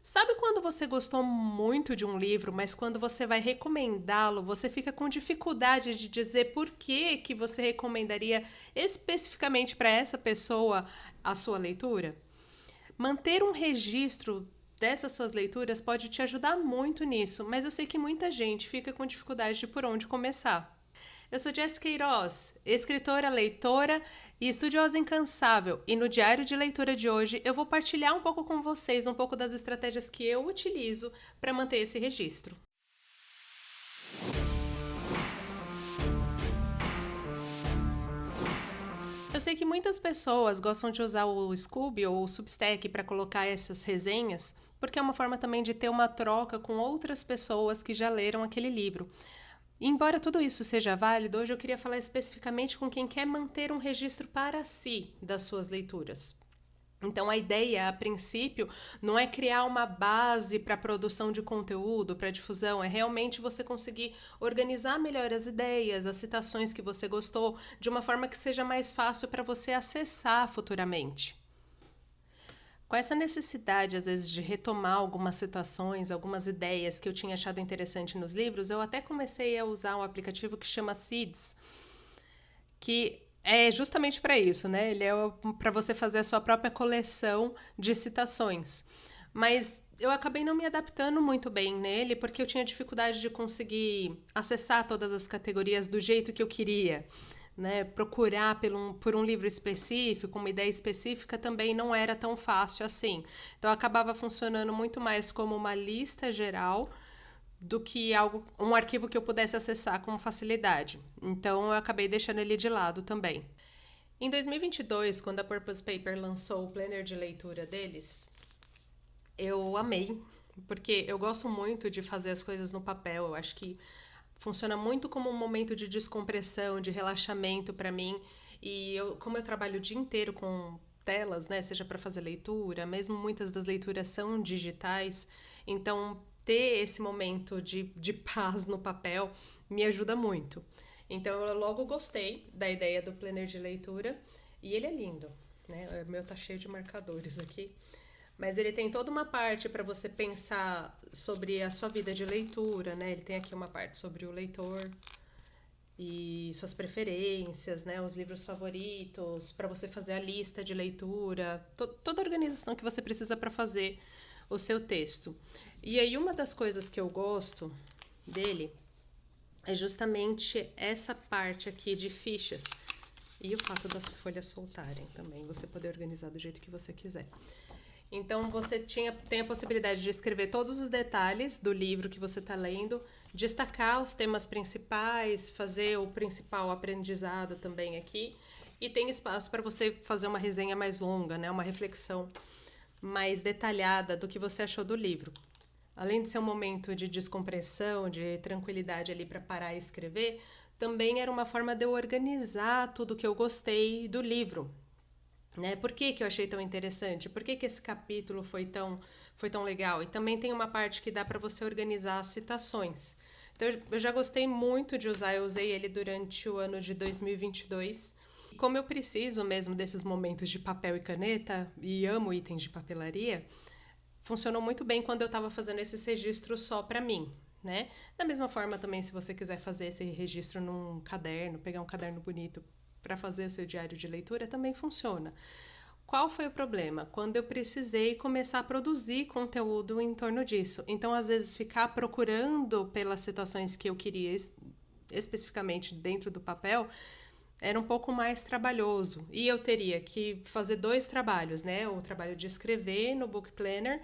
Sabe quando você gostou muito de um livro, mas quando você vai recomendá-lo, você fica com dificuldade de dizer por que você recomendaria especificamente para essa pessoa a sua leitura? Manter um registro dessas suas leituras pode te ajudar muito nisso, mas eu sei que muita gente fica com dificuldade de por onde começar. Eu sou Jess Queiroz, escritora, leitora e estudiosa incansável, e no diário de leitura de hoje eu vou partilhar um pouco com vocês um pouco das estratégias que eu utilizo para manter esse registro. Eu sei que muitas pessoas gostam de usar o Scooby ou o Substack para colocar essas resenhas, porque é uma forma também de ter uma troca com outras pessoas que já leram aquele livro. E embora tudo isso seja válido, hoje eu queria falar especificamente com quem quer manter um registro para si das suas leituras. Então, a ideia, a princípio, não é criar uma base para produção de conteúdo, para difusão, é realmente você conseguir organizar melhor as ideias, as citações que você gostou, de uma forma que seja mais fácil para você acessar futuramente. Com essa necessidade, às vezes, de retomar algumas citações, algumas ideias que eu tinha achado interessante nos livros, eu até comecei a usar um aplicativo que chama Seeds, que é justamente para isso, né? Ele é para você fazer a sua própria coleção de citações. Mas eu acabei não me adaptando muito bem nele, porque eu tinha dificuldade de conseguir acessar todas as categorias do jeito que eu queria. Né? Procurar por um livro específico, uma ideia específica, também não era tão fácil assim. Então, acabava funcionando muito mais como uma lista geral do que um arquivo que eu pudesse acessar com facilidade. Então, eu acabei deixando ele de lado também. Em 2022, quando a Purpose Paper lançou o planner de leitura deles, eu amei, porque eu gosto muito de fazer as coisas no papel. Eu acho que funciona muito como um momento de descompressão, de relaxamento para mim. E como eu trabalho o dia inteiro com telas, né, seja para fazer leitura, mesmo muitas das leituras são digitais, então ter esse momento de paz no papel me ajuda muito. Então eu logo gostei da ideia do planner de leitura e ele é lindo, né? O meu tá cheio de marcadores aqui. Mas ele tem toda uma parte para você pensar sobre a sua vida de leitura, né? Ele tem aqui uma parte sobre o leitor e suas preferências, né? Os livros favoritos, para você fazer a lista de leitura, toda a organização que você precisa para fazer o seu texto. E aí uma das coisas que eu gosto dele é justamente essa parte aqui de fichas. E o fato das folhas soltarem também, você poder organizar do jeito que você quiser. Então, você tem a possibilidade de escrever todos os detalhes do livro que você está lendo, destacar os temas principais, fazer o principal aprendizado também aqui. E tem espaço para você fazer uma resenha mais longa, né? Uma reflexão mais detalhada do que você achou do livro. Além de ser um momento de descompressão, de tranquilidade ali para parar e escrever, também era uma forma de eu organizar tudo que eu gostei do livro. Né? Por que eu achei tão interessante? Por que esse capítulo foi tão legal? E também tem uma parte que dá para você organizar as citações. Então, eu já gostei muito de usar, eu usei ele durante o ano de 2022. E como eu preciso mesmo desses momentos de papel e caneta, e amo itens de papelaria, funcionou muito bem quando eu estava fazendo esses registros só para mim. Né? Da mesma forma também, se você quiser fazer esse registro num caderno, pegar um caderno bonito para fazer o seu diário de leitura, também funciona. Qual foi o problema? Quando eu precisei começar a produzir conteúdo em torno disso. Então, às vezes, ficar procurando pelas situações que eu queria especificamente dentro do papel era um pouco mais trabalhoso. E eu teria que fazer dois trabalhos, né? O trabalho de escrever no Book Planner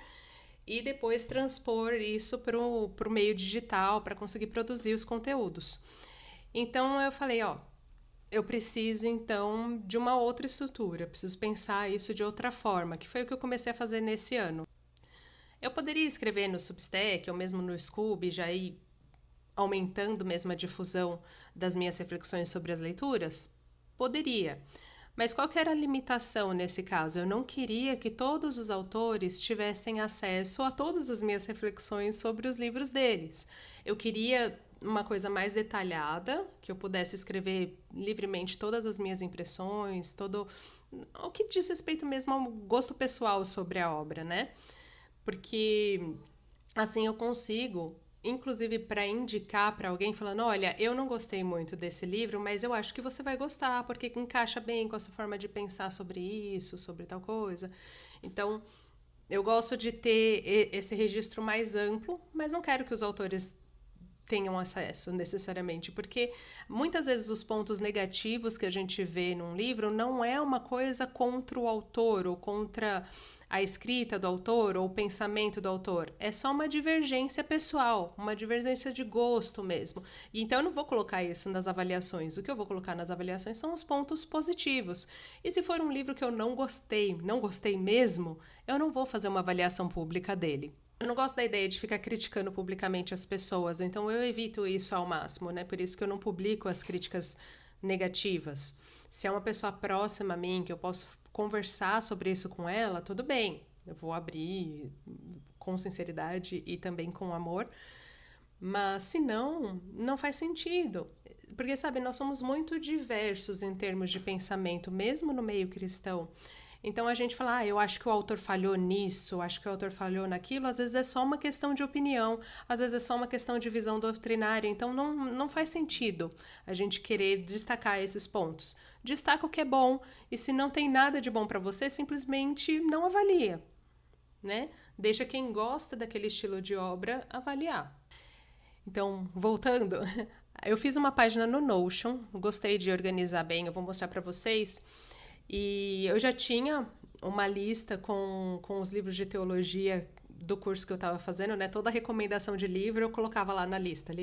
e depois transpor isso para o meio digital para conseguir produzir os conteúdos. Então, eu falei, ó, eu preciso, então, de uma outra estrutura, preciso pensar isso de outra forma, que foi o que eu comecei a fazer nesse ano. Eu poderia escrever no Substack ou mesmo no Scooby, já ir aumentando mesmo a difusão das minhas reflexões sobre as leituras? Poderia. Mas qual que era a limitação nesse caso? Eu não queria que todos os autores tivessem acesso a todas as minhas reflexões sobre os livros deles. Eu queria uma coisa mais detalhada, que eu pudesse escrever livremente todas as minhas impressões, todo o que diz respeito mesmo ao gosto pessoal sobre a obra, né? porque assim eu consigo, inclusive para indicar para alguém falando, olha, eu não gostei muito desse livro, mas eu acho que você vai gostar, porque encaixa bem com a sua forma de pensar sobre isso, sobre tal coisa. Então, eu gosto de ter esse registro mais amplo, mas não quero que os autores tenham acesso necessariamente, porque muitas vezes os pontos negativos que a gente vê num livro não é uma coisa contra o autor ou contra a escrita do autor ou o pensamento do autor, é só uma divergência pessoal, uma divergência de gosto mesmo. E então eu não vou colocar isso nas avaliações. O que eu vou colocar nas avaliações são os pontos positivos. E se for um livro que eu não gostei mesmo, eu não vou fazer uma avaliação pública dele. Eu não gosto da ideia de ficar criticando publicamente as pessoas, então eu evito isso ao máximo, né? Por isso que eu não publico as críticas negativas. Se é uma pessoa próxima a mim, que eu posso conversar sobre isso com ela, tudo bem. Eu vou abrir com sinceridade e também com amor. Mas se não, não faz sentido. Porque, sabe, nós somos muito diversos em termos de pensamento, mesmo no meio cristão. Então a gente fala, eu acho que o autor falhou nisso, acho que o autor falhou naquilo, às vezes é só uma questão de opinião, às vezes é só uma questão de visão doutrinária, então não faz sentido a gente querer destacar esses pontos. Destaca o que é bom, e se não tem nada de bom para você, simplesmente não avalia, né? Deixa quem gosta daquele estilo de obra avaliar. Então, voltando, eu fiz uma página no Notion, gostei de organizar bem, eu vou mostrar para vocês. E eu já tinha uma lista com os livros de teologia do curso que eu estava fazendo, né? Toda recomendação de livro eu colocava lá na lista.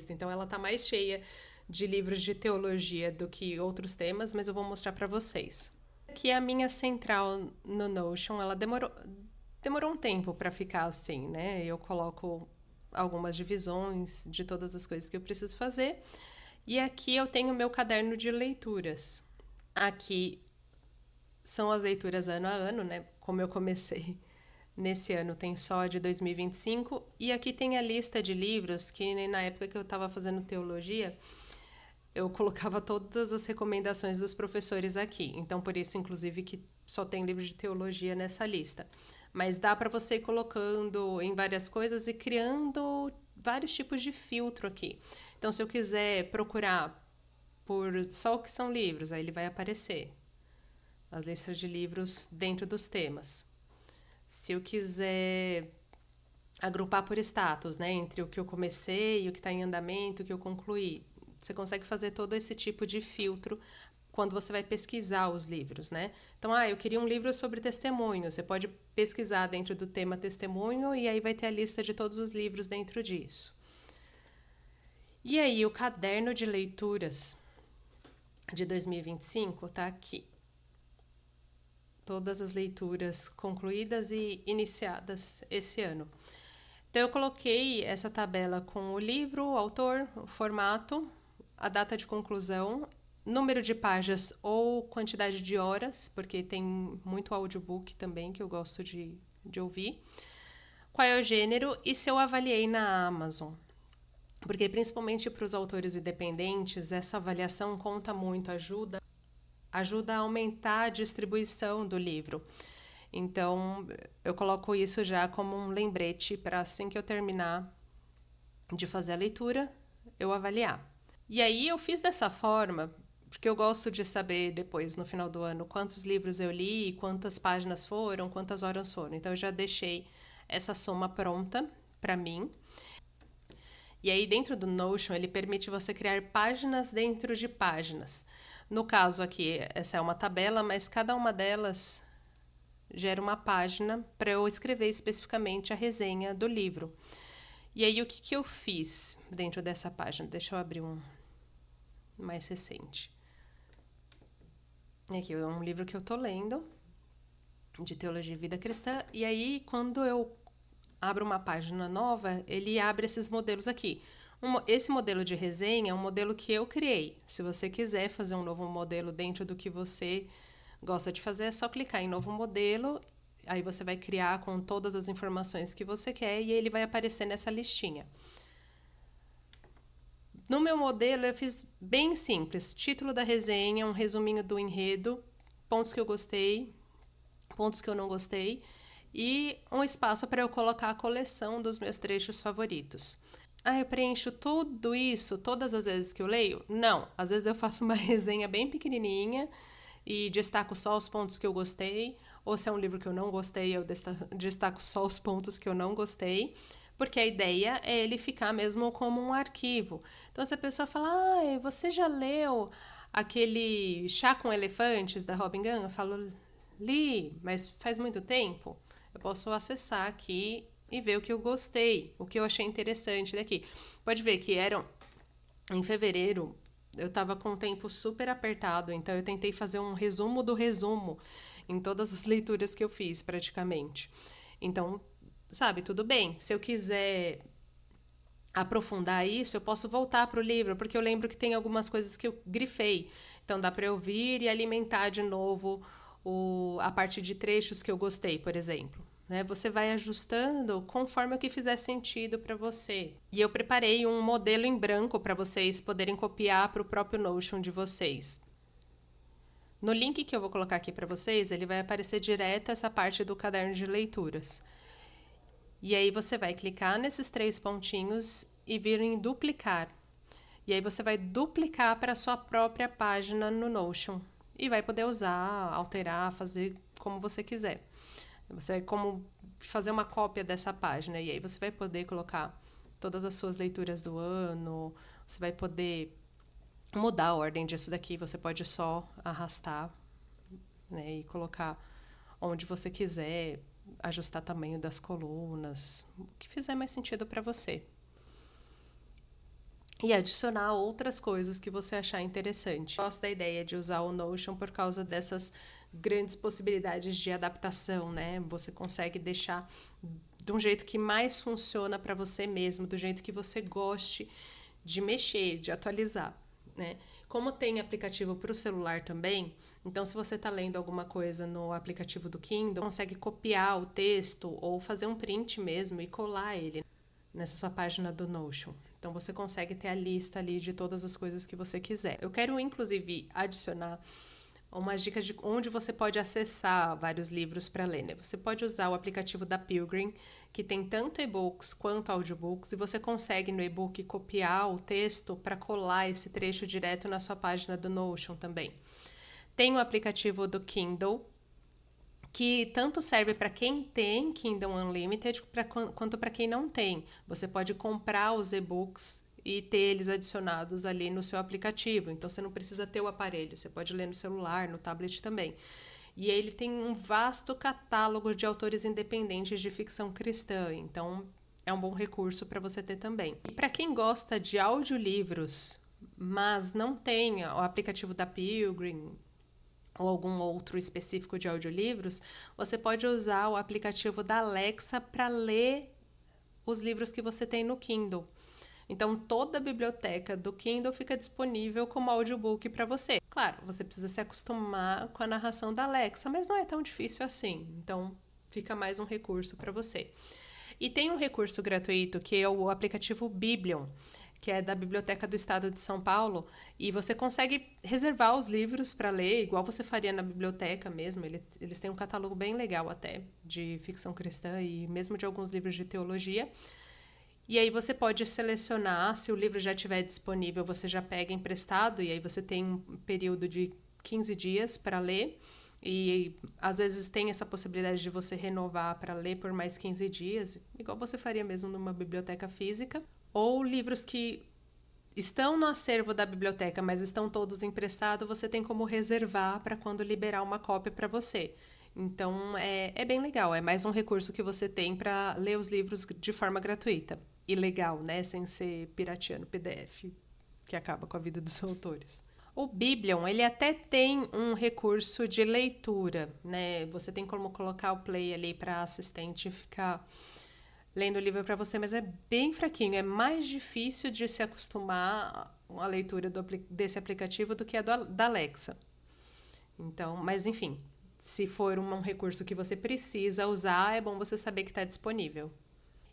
Então ela tá mais cheia de livros de teologia do que outros temas, mas eu vou mostrar para vocês. Aqui é a minha central no Notion, ela demorou um tempo para ficar assim, né? Eu coloco algumas divisões de todas as coisas que eu preciso fazer. E aqui eu tenho o meu caderno de leituras. Aqui são as leituras ano a ano, né? Como eu comecei nesse ano, tem só de 2025. E aqui tem a lista de livros que na época que eu estava fazendo teologia, eu colocava todas as recomendações dos professores aqui. Então, por isso, inclusive, que só tem livro de teologia nessa lista. Mas dá para você ir colocando em várias coisas e criando vários tipos de filtro aqui. Então, se eu quiser procurar por só o que são livros, aí ele vai aparecer as listas de livros dentro dos temas. Se eu quiser agrupar por status, né, entre o que eu comecei, o que está em andamento, o que eu concluí, você consegue fazer todo esse tipo de filtro quando você vai pesquisar os livros, né? Então, eu queria um livro sobre testemunho. Você pode pesquisar dentro do tema testemunho e aí vai ter a lista de todos os livros dentro disso. E aí, o caderno de leituras de 2025 tá aqui. Todas as leituras concluídas e iniciadas esse ano. Então, eu coloquei essa tabela com o livro, o autor, o formato, a data de conclusão, número de páginas ou quantidade de horas, porque tem muito audiobook também que eu gosto de ouvir. Qual é o gênero e se eu avaliei na Amazon. Porque, principalmente para os autores independentes, essa avaliação conta muito, ajuda a aumentar a distribuição do livro. Então, eu coloco isso já como um lembrete para assim que eu terminar de fazer a leitura, eu avaliar. E aí eu fiz dessa forma, porque eu gosto de saber depois, no final do ano, quantos livros eu li, quantas páginas foram, quantas horas foram. Então, eu já deixei essa soma pronta para mim. E aí, dentro do Notion, ele permite você criar páginas dentro de páginas. No caso aqui, essa é uma tabela, mas cada uma delas gera uma página para eu escrever especificamente a resenha do livro. E aí, o que eu fiz dentro dessa página? Deixa eu abrir um mais recente. Aqui é um livro que eu tô lendo, de Teologia e Vida Cristã, e aí, quando eu abro uma página nova, ele abre esses modelos aqui. Esse modelo de resenha é um modelo que eu criei. Se você quiser fazer um novo modelo dentro do que você gosta de fazer, é só clicar em novo modelo, aí você vai criar com todas as informações que você quer e ele vai aparecer nessa listinha. No meu modelo, eu fiz bem simples. Título da resenha, um resuminho do enredo, pontos que eu gostei, pontos que eu não gostei. e um espaço para eu colocar a coleção dos meus trechos favoritos. Ah, eu preencho tudo isso todas as vezes que eu leio? Não. Às vezes eu faço uma resenha bem pequenininha e destaco só os pontos que eu gostei, ou se é um livro que eu não gostei, eu destaco só os pontos que eu não gostei, porque a ideia é ele ficar mesmo como um arquivo. Então, se a pessoa fala, ah, você já leu aquele Chá com Elefantes, da Robin Gunn? Eu falo, li, mas faz muito tempo. Eu posso acessar aqui e ver o que eu gostei, o que eu achei interessante daqui. Pode ver que em fevereiro, eu estava com o tempo super apertado, então eu tentei fazer um resumo do resumo em todas as leituras que eu fiz, praticamente. Então, sabe, tudo bem. Se eu quiser aprofundar isso, eu posso voltar para o livro, porque eu lembro que tem algumas coisas que eu grifei. Então, dá para eu vir e alimentar de novo a parte de trechos que eu gostei, por exemplo. Né? Você vai ajustando conforme o que fizer sentido para você. E eu preparei um modelo em branco para vocês poderem copiar para o próprio Notion de vocês. No link que eu vou colocar aqui para vocês, ele vai aparecer direto essa parte do caderno de leituras. E aí você vai clicar nesses 3 pontinhos e vir em duplicar. E aí você vai duplicar para a sua própria página no Notion. E vai poder usar, alterar, fazer como você quiser. Você vai como fazer uma cópia dessa página. E aí você vai poder colocar todas as suas leituras do ano. Você vai poder mudar a ordem disso daqui. Você pode só arrastar, né, e colocar onde você quiser, ajustar o tamanho das colunas, o que fizer mais sentido para você. E adicionar outras coisas que você achar interessante. Gosto da ideia de usar o Notion por causa dessas grandes possibilidades de adaptação, né? Você consegue deixar de um jeito que mais funciona para você mesmo, do jeito que você goste de mexer, de atualizar, né? Como tem aplicativo para o celular também, então se você está lendo alguma coisa no aplicativo do Kindle, consegue copiar o texto ou fazer um print mesmo e colar ele nessa sua página do Notion. Então você consegue ter a lista ali de todas as coisas que você quiser. Eu quero inclusive adicionar umas dicas de onde você pode acessar vários livros para ler, né? Você pode usar o aplicativo da Pilgrim, que tem tanto e-books quanto audiobooks, e você consegue no e-book copiar o texto para colar esse trecho direto na sua página do Notion também. Tem o aplicativo do Kindle, que tanto serve para quem tem Kindle Unlimited quanto para quem não tem. Você pode comprar os e-books e ter eles adicionados ali no seu aplicativo. Então, você não precisa ter o aparelho. Você pode ler no celular, no tablet também. E ele tem um vasto catálogo de autores independentes de ficção cristã. Então, é um bom recurso para você ter também. E para quem gosta de audiolivros, mas não tem o aplicativo da Pilgrim ou algum outro específico de audiolivros, você pode usar o aplicativo da Alexa para ler os livros que você tem no Kindle. Então, toda a biblioteca do Kindle fica disponível como audiobook para você. Claro, você precisa se acostumar com a narração da Alexa, mas não é tão difícil assim. Então, fica mais um recurso para você. E tem um recurso gratuito que é o aplicativo Biblion, que é da Biblioteca do Estado de São Paulo, e você consegue reservar os livros para ler, igual você faria na biblioteca mesmo. Eles têm um catálogo bem legal até, de ficção cristã e mesmo de alguns livros de teologia. E aí você pode selecionar, se o livro já estiver disponível, você já pega emprestado, e aí você tem um período de 15 dias para ler, e às vezes tem essa possibilidade de você renovar para ler por mais 15 dias, igual você faria mesmo numa biblioteca física. Ou livros que estão no acervo da biblioteca, mas estão todos emprestados, você tem como reservar para quando liberar uma cópia para você. Então, é bem legal. É mais um recurso que você tem para ler os livros de forma gratuita. E legal, né? Sem ser pirateando PDF, que acaba com a vida dos autores. O Biblion, ele até tem um recurso de leitura, né? Você tem como colocar o play ali para a assistente ficar lendo o livro para você, mas é bem fraquinho. É mais difícil de se acostumar à leitura desse aplicativo do que a da Alexa. Então, mas enfim, se for um recurso que você precisa usar, é bom você saber que está disponível.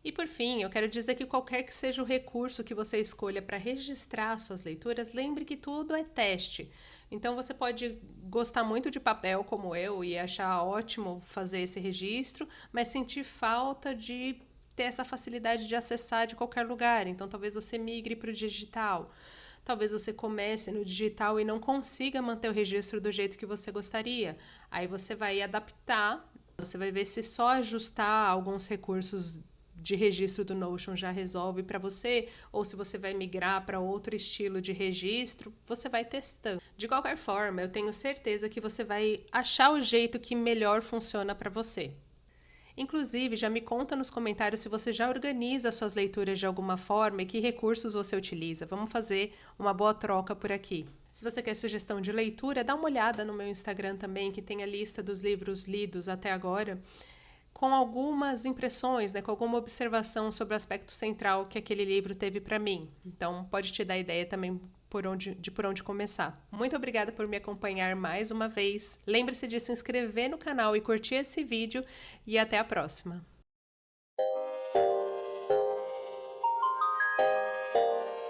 E por fim, eu quero dizer que qualquer que seja o recurso que você escolha para registrar suas leituras, lembre que tudo é teste. Então você pode gostar muito de papel como eu e achar ótimo fazer esse registro, mas sentir falta de ter essa facilidade de acessar de qualquer lugar. Então talvez você migre para o digital. Talvez você comece no digital e não consiga manter o registro do jeito que você gostaria. Aí você vai adaptar, você vai ver se só ajustar alguns recursos de registro do Notion já resolve para você, ou se você vai migrar para outro estilo de registro, você vai testando. De qualquer forma, eu tenho certeza que você vai achar o jeito que melhor funciona para você. Inclusive, já me conta nos comentários se você já organiza suas leituras de alguma forma e que recursos você utiliza. Vamos fazer uma boa troca por aqui. Se você quer sugestão de leitura, dá uma olhada no meu Instagram também, que tem a lista dos livros lidos até agora, com algumas impressões, né, com alguma observação sobre o aspecto central que aquele livro teve para mim. Então, pode te dar ideia também por onde começar. Muito obrigada por me acompanhar mais uma vez. Lembre-se de se inscrever no canal e curtir esse vídeo e até a próxima.